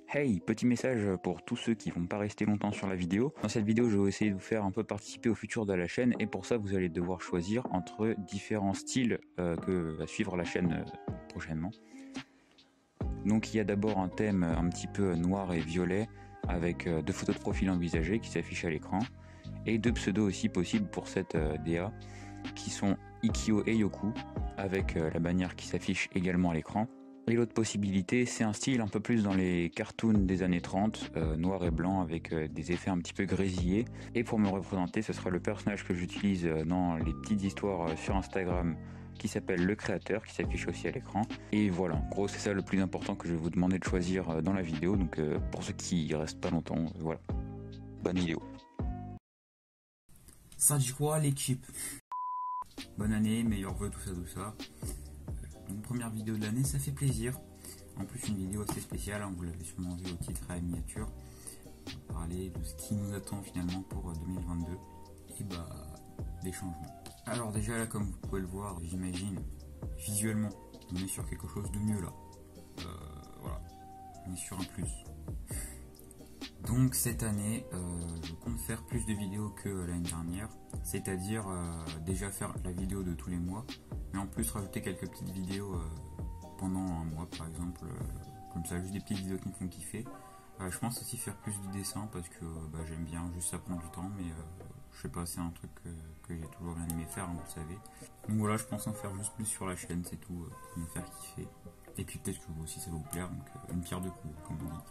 Hey, petit message pour tous ceux qui vont pas rester longtemps sur la vidéo. Dans cette vidéo, je vais essayer de vous faire un peu participer au futur de la chaîne et pour ça, vous allez devoir choisir entre différents styles que va suivre la chaîne prochainement. Donc il y a d'abord un thème un petit peu noir et violet avec deux photos de profil envisagées qui s'affichent à l'écran et deux pseudos aussi possibles pour cette DA qui sont Ikkyo et Yoku avec la bannière qui s'affiche également à l'écran. Et l'autre possibilité, c'est un style un peu plus dans les cartoons des années 30, noir et blanc avec des effets un petit peu grésillés. Et pour me représenter, ce sera le personnage que j'utilise dans les petites histoires sur Instagram qui s'appelle Le Créateur, qui s'affiche aussi à l'écran. Et voilà, en gros c'est ça le plus important que je vais vous demander de choisir dans la vidéo. Donc pour ceux qui restent pas longtemps, voilà. Bonne vidéo. Ça dit quoi l'équipe? Bonne année, meilleurs vœux, tout ça. Une première vidéo de l'année, ça fait plaisir. En plus une vidéo assez spéciale, hein, vous l'avez sûrement vu au titre et à la miniature. On va parler de ce qui nous attend finalement pour 2022 et des changements. Alors déjà là, comme vous pouvez le voir, j'imagine, visuellement, on est sur quelque chose de mieux là. Voilà, on est sur un plus. Donc cette année, je compte faire plus de vidéos que l'année dernière, c'est-à-dire déjà faire la vidéo de tous les mois, mais en plus rajouter quelques petites vidéos pendant un mois par exemple, comme ça, juste des petites vidéos qui me font kiffer. Je pense aussi faire plus de dessin parce que j'aime bien, juste ça prend du temps, mais je sais pas, c'est un truc que j'ai toujours bien aimé faire, hein, vous le savez. Donc voilà, je pense en faire juste plus sur la chaîne, c'est tout, pour me faire kiffer. Et puis peut-être que vous aussi ça va vous plaire, donc une pierre deux coups, comme on dit.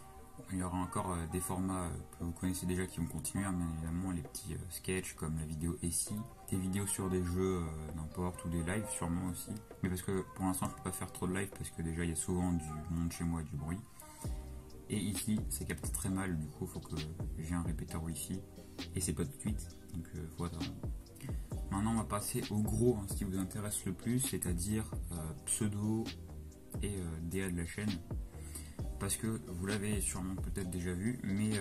Il y aura encore des formats que vous connaissez déjà qui vont continuer, hein, bien évidemment, les petits sketchs comme la vidéo SI, des vidéos sur des jeux n'importe, ou des lives sûrement aussi. Mais parce que pour l'instant je peux pas faire trop de live parce que déjà il y a souvent du monde chez moi et du bruit. Et ici c'est capté très mal, du coup il faut que j'ai un répéteur wifi et c'est pas tout de suite, donc voilà. Maintenant on va passer au gros, hein, ce qui vous intéresse le plus, c'est-à-dire pseudo et DA de la chaîne. Parce que vous l'avez sûrement peut-être déjà vu, mais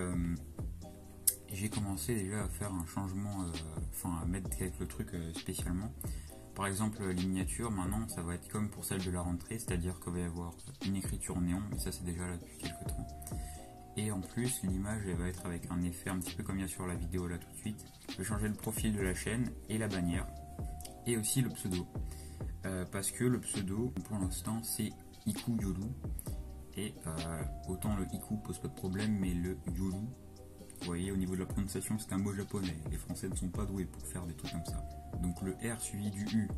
j'ai commencé déjà à faire un changement, à mettre quelques trucs spécialement. Par exemple, les miniatures, maintenant ça va être comme pour celle de la rentrée, c'est-à-dire qu'il va y avoir une écriture néon, mais ça c'est déjà là depuis quelques temps. Et en plus, l'image elle va être avec un effet un petit peu comme il y a sur la vidéo là tout de suite. Je vais changer le profil de la chaîne et la bannière, et aussi le pseudo. Parce que le pseudo, pour l'instant, c'est Iku Yolu. Et autant le Iku pose pas de problème, mais le Yolu, vous voyez au niveau de la prononciation c'est un mot japonais, les français ne sont pas doués pour faire des trucs comme ça. Donc le R suivi du U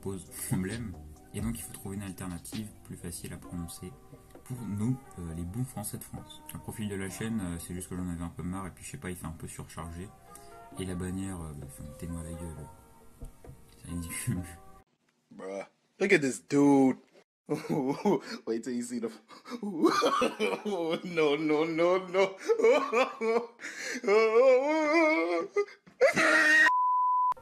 pose problème, et donc il faut trouver une alternative plus facile à prononcer pour nous, les bons français de France. Le profil de la chaîne, c'est juste que j'en avais un peu marre, et puis je sais pas, il fait un peu surchargé. Et la bannière, mettez-moi la gueule, c'est ridicule. Bruh, look at this dude. Wait till you see the. No, no, no, no.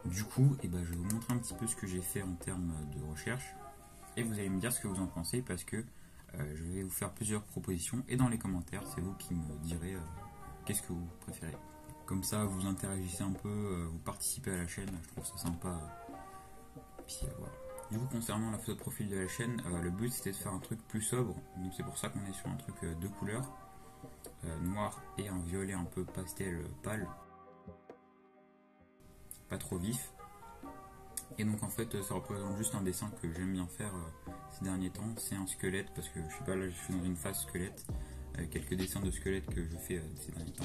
Du coup, je vais vous montrer un petit peu ce que j'ai fait en termes de recherche. Et vous allez me dire ce que vous en pensez parce que je vais vous faire plusieurs propositions. Et dans les commentaires, c'est vous qui me direz qu'est-ce que vous préférez. Comme ça, vous interagissez un peu, vous participez à la chaîne. Je trouve ça sympa. Puis voilà. Du coup, concernant la photo de profil de la chaîne, le but c'était de faire un truc plus sobre, donc c'est pour ça qu'on est sur un truc de couleurs, noir et un violet un peu pastel pâle, pas trop vif. Et donc en fait ça représente juste un dessin que j'aime bien faire ces derniers temps, c'est un squelette, parce que je sais pas, là je suis dans une phase squelette, avec quelques dessins de squelette que je fais ces derniers temps.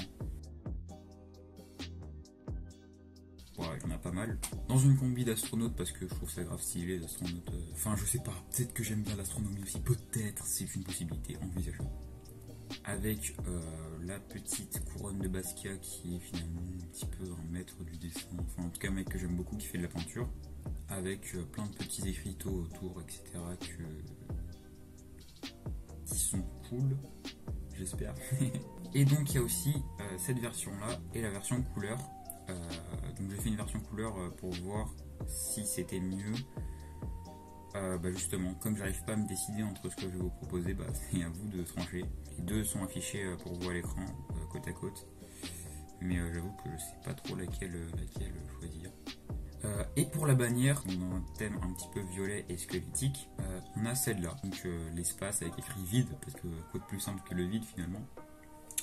Voilà, il y en a pas mal. Dans une combi d'astronautes parce que je trouve ça grave stylé, l'astronaute. Enfin, je sais pas, peut-être que j'aime bien l'astronomie aussi, peut-être, c'est une possibilité envisageable. Avec la petite couronne de Basquiat qui est finalement un petit peu un maître du dessin, enfin en tout cas un mec que j'aime beaucoup qui fait de la peinture, avec plein de petits écriteaux autour, etc. qui sont cool, j'espère. Et donc il y a aussi cette version là et la version couleur. Donc j'ai fait une version couleur pour voir si c'était mieux. Justement, comme j'arrive pas à me décider entre ce que je vais vous proposer, c'est à vous de trancher. Les deux sont affichés pour vous à l'écran, côte à côte. Mais j'avoue que je sais pas trop laquelle choisir. Et pour la bannière, dans un thème un petit peu violet et squelettique, on a celle-là. Donc l'espace avec écrit vide, parce que quoi de plus simple que le vide finalement.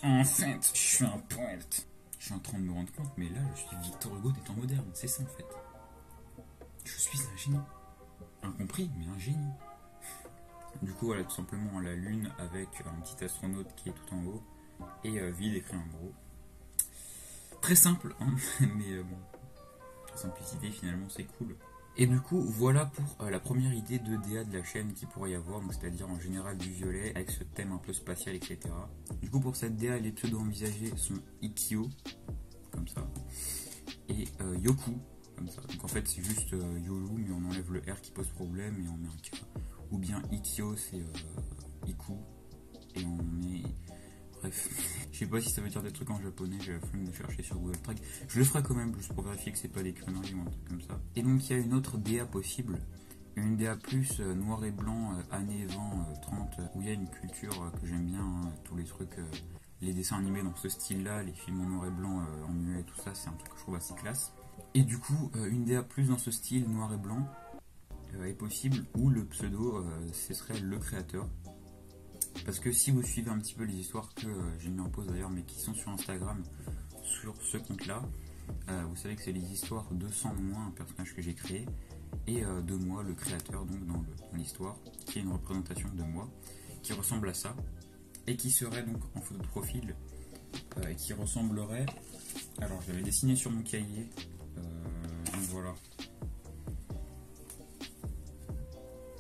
En fait, je suis un poète. Je suis en train de me rendre compte, mais là, je suis Victor Hugo des temps modernes. C'est ça en fait. Je suis un génie. Incompris, mais un génie. Du coup, voilà, tout simplement la lune avec un petit astronaute qui est tout en haut et vide écrit en gros. Très simple, hein, mais bon, la simplicité finalement c'est cool. Et du coup, voilà pour la première idée de DA de la chaîne qu'il pourrait y avoir, c'est-à-dire en général du violet avec ce thème un peu spatial, etc. Du coup, pour cette DA, les pseudos envisagés sont Ikkyo, comme ça, et Yoku, comme ça. Donc en fait, c'est juste Yolu, mais on enlève le R qui pose problème et on met un K. Ou bien Ikkyo, c'est Iku, et on met... Bref, je sais pas si ça veut dire des trucs en japonais, j'ai la flemme de chercher sur Google Trad. Je le ferai quand même, juste pour vérifier que c'est pas des conneries ou un truc comme ça. Et donc il y a une autre DA possible, une DA plus noir et blanc, années 20-30, où il y a une culture que j'aime bien, hein, tous les trucs, les dessins animés dans ce style-là, les films en noir et blanc, en muet, tout ça, c'est un truc que je trouve assez classe. Et du coup, une DA plus dans ce style noir et blanc est possible, où le pseudo, ce serait le créateur. Parce que si vous suivez un petit peu les histoires que j'ai mis en pause d'ailleurs, mais qui sont sur Instagram, sur ce compte-là, vous savez que c'est les histoires de Sans moi, un personnage que j'ai créé, et de moi, le créateur, donc dans l'histoire, qui est une représentation de moi, qui ressemble à ça, et qui serait donc en photo de profil, et qui ressemblerait... Alors, je l'avais dessiné sur mon cahier, donc voilà.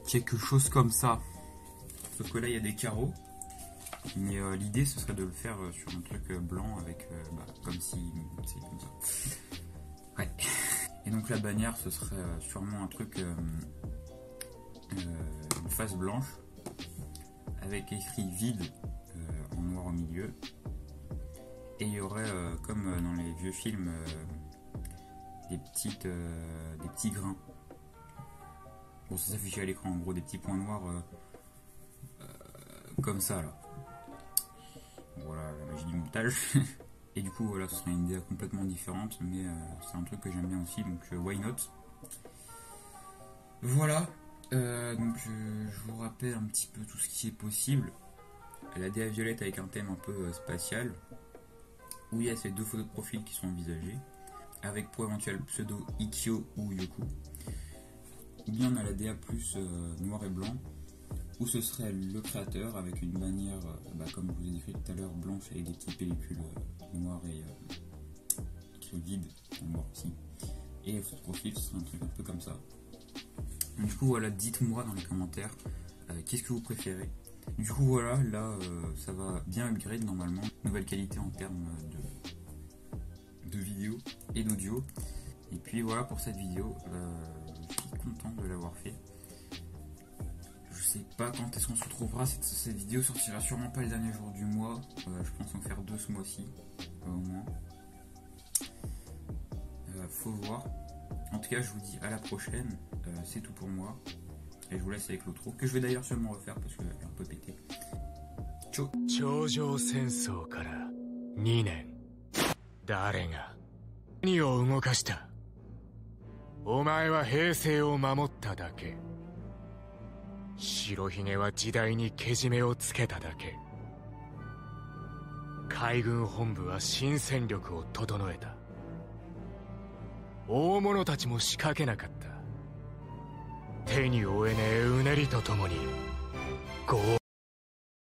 Quelque chose comme ça. Sauf que là il y a des carreaux, mais l'idée ce serait de le faire sur un truc blanc avec comme si c'est comme ça. Ouais. Et donc la bannière ce serait sûrement un truc, une face blanche avec écrit vide en noir au milieu. Et il y aurait comme dans les vieux films des petits grains. Bon, ça s'affichait à l'écran en gros, des petits points noirs. Comme ça là. Voilà la magie du montage. Et du coup voilà, ce serait une idée complètement différente, mais c'est un truc que j'aime bien aussi, donc why not. Voilà, donc je vous rappelle un petit peu tout ce qui est possible. La DA violette avec un thème un peu spatial, où il y a ces deux photos de profil qui sont envisagées, avec pour éventuel pseudo Ikkyo ou Yoku. Ou bien on a la DA plus noir et blanc, où ce serait le créateur avec une bannière, comme je vous ai décrit tout à l'heure, blanche avec des petites pellicules noires et vide, noir aussi. Et le profil, ce serait un truc un peu comme ça. Donc, du coup, voilà, dites-moi dans les commentaires qu'est-ce que vous préférez. Du coup, voilà, là, ça va bien upgrade normalement. Nouvelle qualité en termes de vidéo et d'audio. Et puis voilà pour cette vidéo, je suis content de l'avoir fait. Je sais pas quand est-ce qu'on se retrouvera, cette vidéo sortira sûrement pas le dernier jour du mois, je pense en faire 2 ce mois-ci, au moins. Faut voir. En tout cas je vous dis à la prochaine, c'est tout pour moi, et je vous laisse avec l'outro, que je vais d'ailleurs seulement refaire parce qu'elle est un peu pétée. Ciao. 頂上戦争から2年、誰が何を動かした？お前は平成を守っただけ。白ひげは時代にけじめをつけただけ。海軍本部は新戦力を整えた。大物たちも仕掛けなかった。手に負えねえうねりとともに。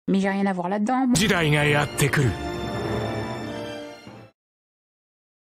Mais j'ai rien à voir là-dedans. 時代がやってくる。